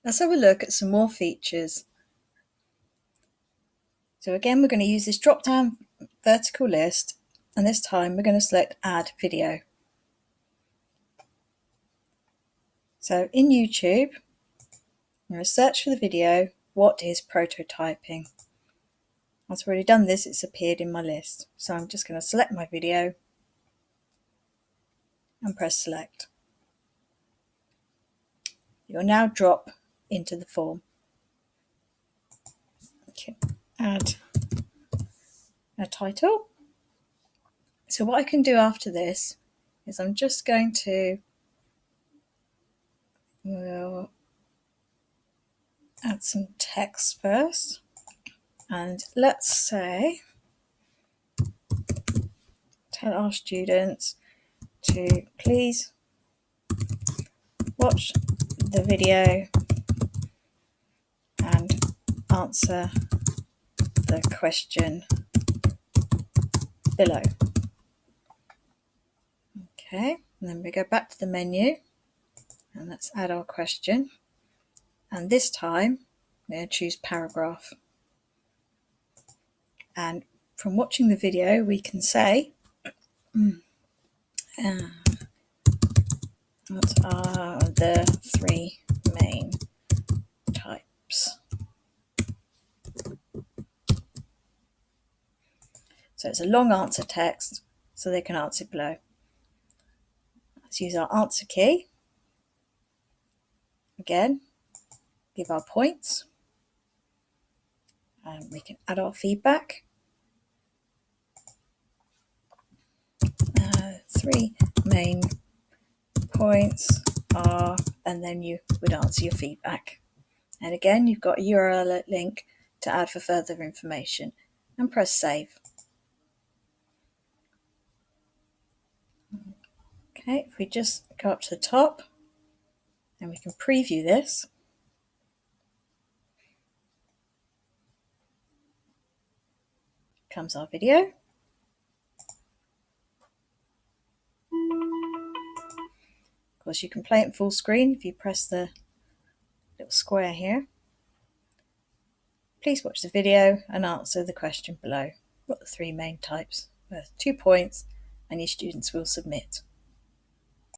Let's have a look at some more features. So again, we're going to use this drop-down vertical list, and this time we're going to select Add Video. So in YouTube, I'm going to search for the video, What is Prototyping? Once I've already done this, it's appeared in my list. So I'm just going to select my video and press Select. You'll now drop into the form. Okay. Add a title. So what I can do after this is I'm just going to add some text first, and let's say tell our students to please watch the video and answer the question below. Okay, and then we go back to the menu and let's add our question, and this time I'm going to choose paragraph, and from watching the video we can say what are the three main types. So it's a long answer text, so they can answer below. Let's use our answer key. Again, give our points, and we can add our feedback. Three main points are, and then you would answer your feedback. And again, you've got a URL link to add for further information, and press save. Okay, if we just go up to the top and we can preview this. Comes our video. Of course, you can play it in full screen if you press the little square here. Please watch the video and answer the question below. What are the three main types? Worth 2 points, and your students will submit.